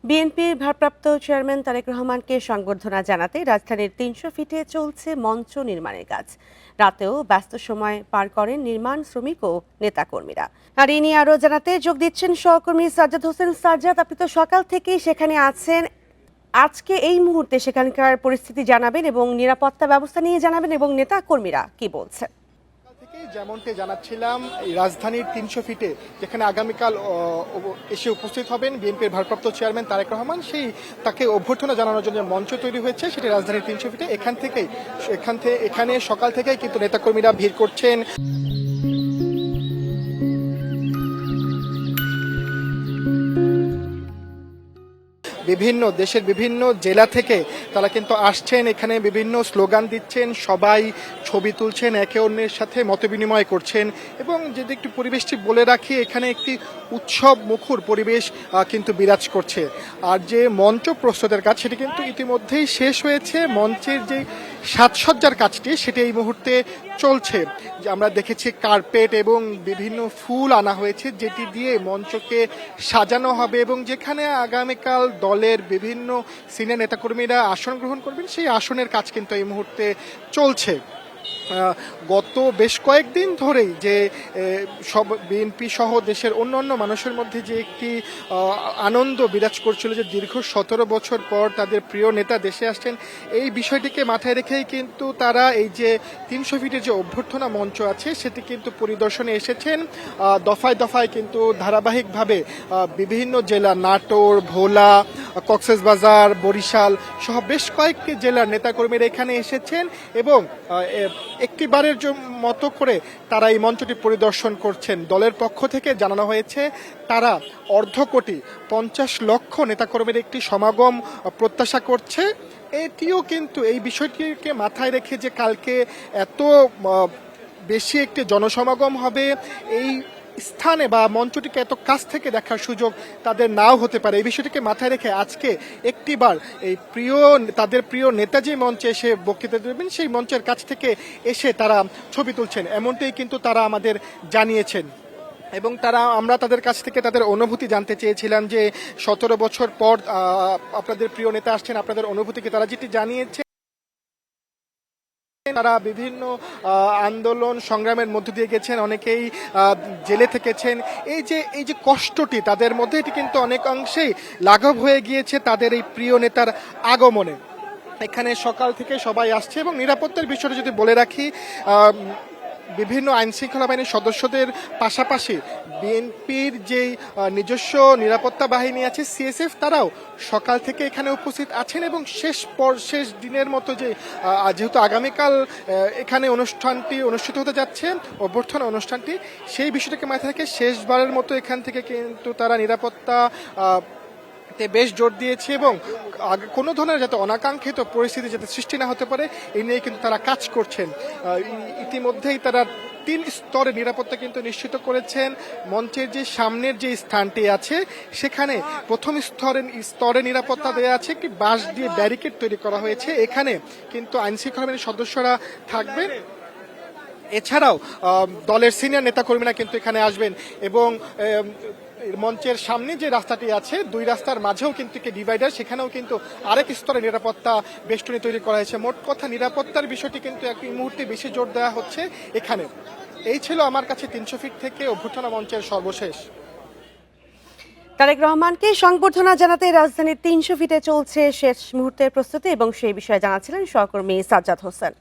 বিএনপির ভারপ্রাপ্ত চেয়ারম্যান তারেক রহমানকে সংবর্ধনা জানাতে রাজধানীর ৩০০ ফিটে চলছে মঞ্চ নির্মাণের কাজ। রাতেও ব্যস্ত সময় পার করেন নির্মাণ শ্রমিক ও নেতাকর্মীরা। আর এ নিয়ে আরও জানাতে যোগ দিচ্ছেন সহকর্মী সাজ্জাদ হোসেন। সাজ্জাদ, আপনি তো সকাল থেকেই সেখানে আছেন। আজকে এই মুহূর্তে সেখানকার পরিস্থিতি জানাবেন এবং নিরাপত্তা ব্যবস্থা নিয়ে জানাবেন এবং নেতাকর্মীরা কি বলছে। যেমনটি জানাচ্ছিলাম, এই রাজধানীর ৩০০ ফিটে যেখানে আগামীকাল এসে উপস্থিত হবেন বিএনপির ভারপ্রাপ্ত চেয়ারম্যান তারেক রহমান, তাকে অভ্যর্থনা জানানোর জন্য মঞ্চ তৈরি হয়েছে সেটি রাজধানীর ৩০০ ফিটে। এখানে সকাল থেকেই কিন্তু নেতাকর্মীরা ভিড় করছেন। দেশের বিভিন্ন জেলা থেকে তারা কিন্তু আসছেন, এখানে বিভিন্ন স্লোগান দিচ্ছেন, সবাই ছবি তুলছেন, একে অন্যের সাথে মতবিনিময় করছেন। এবং যদি একটু পরিবেশটি বলে রাখি, এখানে একটি উৎসব মুখর পরিবেশ কিন্তু বিরাজ করছে। আর যে মঞ্চ প্রস্তুতের কাজ সেটি কিন্তু ইতিমধ্যেই শেষ হয়েছে। মঞ্চের যে সাজসজ্জার কাজটি সেটি এই মুহূর্তে চলছে। আমরা দেখেছি কার্পেট এবং বিভিন্ন ফুল আনা হয়েছে যেটি দিয়ে মঞ্চকে সাজানো হবে এবং যেখানে আগামীকাল দলের বিভিন্ন সিনিয়র নেতাকর্মীরা আসন গ্রহণ করবেন সেই আসনের কাজ কিন্তু এই মুহূর্তে চলছে। গত বেশ কয়েকদিন ধরেই যে সব বিএনপি সহ দেশের অন্যান্য মানুষের মধ্যে যে একটি আনন্দ বিরাজ করছিল যে দীর্ঘ ১৭ বছর পর তাদের প্রিয় নেতা দেশে আসছেন, এই বিষয়টিকে মাথায় রেখেই কিন্তু তারা এই যে ৩০০ ফিটের যে অভ্যর্থনা মঞ্চ আছে সেটি কিন্তু পরিদর্শনে এসেছেন। দফায় দফায় কিন্তু ধারাবাহিকভাবে বিভিন্ন জেলা, নাটোর, ভোলা, কক্সবাজার, বরিশাল সহ বেশ কয়েকটি জেলার নেতাকর্মীরা এখানে এসেছেন এবং একটিবারের মতো করে তারা এই মঞ্চটি পরিদর্শন করছেন। দলের পক্ষ থেকে জানানো হয়েছে তারা ২৫ লক্ষ নেতাকর্মীর একটি সমাগম প্রত্যাশা করছে। এটিও কিন্তু এই বিষয়টিকে মাথায় রেখে যে কালকে এত বেশি একটি জনসমাগম হবে, এই স্থানে বা মঞ্চটিকে এত কাছ থেকে দেখার সুযোগ তাদের নাও হতে পারে। এই বিষয়টিকে মাথায় রেখে আজকে একটিবার এই তাদের প্রিয় নেতা যে মঞ্চে এসে বক্তৃতা দেবেন সেই মঞ্চের কাছ থেকে এসে তারা ছবি তুলছেন, এমনটাই কিন্তু তারা আমাদের জানিয়েছেন। এবং আমরা তাদের কাছ থেকে তাদের অনুভূতি জানতে চেয়েছিলাম যে ১৭ বছর পর আপনাদের প্রিয় নেতা আসছেন, আপনাদের অনুভূতিকে তারা যেটি জানিয়েছে, তারা বিভিন্ন আন্দোলন সংগ্রামের মধ্য দিয়ে গেছেন, অনেকেই জেলে থেকেছেন। এই যে কষ্টটি তাদের মধ্যে, এটি কিন্তু অনেক অংশেই লাঘব হয়ে গিয়েছে তাদের এই প্রিয় নেতার আগমনে। এখানে সকাল থেকে সবাই আসছে এবং নিরাপত্তার বিষয়টা যদি বলে রাখি, বিভিন্ন আইন শৃঙ্খলা বাহিনীর সদস্যদের পাশাপাশি বিএনপির যেই নিজস্ব নিরাপত্তা বাহিনী আছে সিএসএফ, তারাও সকাল থেকে এখানে উপস্থিত আছেন এবং শেষ দিনের মতো যেহেতু আগামীকাল এখানে অনুষ্ঠানটি অনুষ্ঠিত হতে যাচ্ছে, অভ্যর্থনা অনুষ্ঠানটি, সেই বিষয়টাকে মাথায় রেখে শেষবারের মতো এখান থেকে কিন্তু তারা নিরাপত্তা বেশ জোর দিয়েছে এবং কোনো ধরনের যাতে অনাকাঙ্ক্ষিত পরিস্থিতি যাতে সৃষ্টি না হতে পারে এই নিয়ে কিন্তু তারা কাজ করছেন। ইতিমধ্যেই তারা ৩ স্তরে নিরাপত্তা কিন্তু নিশ্চিত করেছেন। মঞ্চের যে সামনের যে স্থানটি আছে সেখানে প্রথম স্তরে নিরাপত্তা দেওয়া আছে, একটি বাঁশ দিয়ে ব্যারিকেড তৈরি করা হয়েছে, এখানে কিন্তু আইনশৃঙ্খলা বাহিনীর সদস্যরা থাকবেন। এছাড়াও দলের সিনিয়র নেতাকর্মীরা কিন্তু এখানে আসবেন এবং মঞ্চের সামনে যে রাস্তাটি আছে, দুই রাস্তার মাঝেও কিন্তু একটি ডিভাইডার, সেখানেও কিন্তু আরেক স্তরে নিরাপত্তা বেষ্টনী তৈরি করা হয়েছে। মোট কথা নিরাপত্তার বিষয়টি কিন্তু এই মুহূর্তে বেশি জোর দেওয়া হচ্ছে এখানে। এই ছিল আমার কাছে ৩০০ ফিট থেকে অভ্যর্থনা মঞ্চের সর্বশেষ। তারেক রহমানকে সংবর্ধনা জানাতে রাজধানীর ৩০০ ফিটে চলছে শেষ মুহূর্তের প্রস্তুতি এবং সেই বিষয়ে জানাচ্ছিলেন সহকর্মী সাজ্জাদ হোসেন।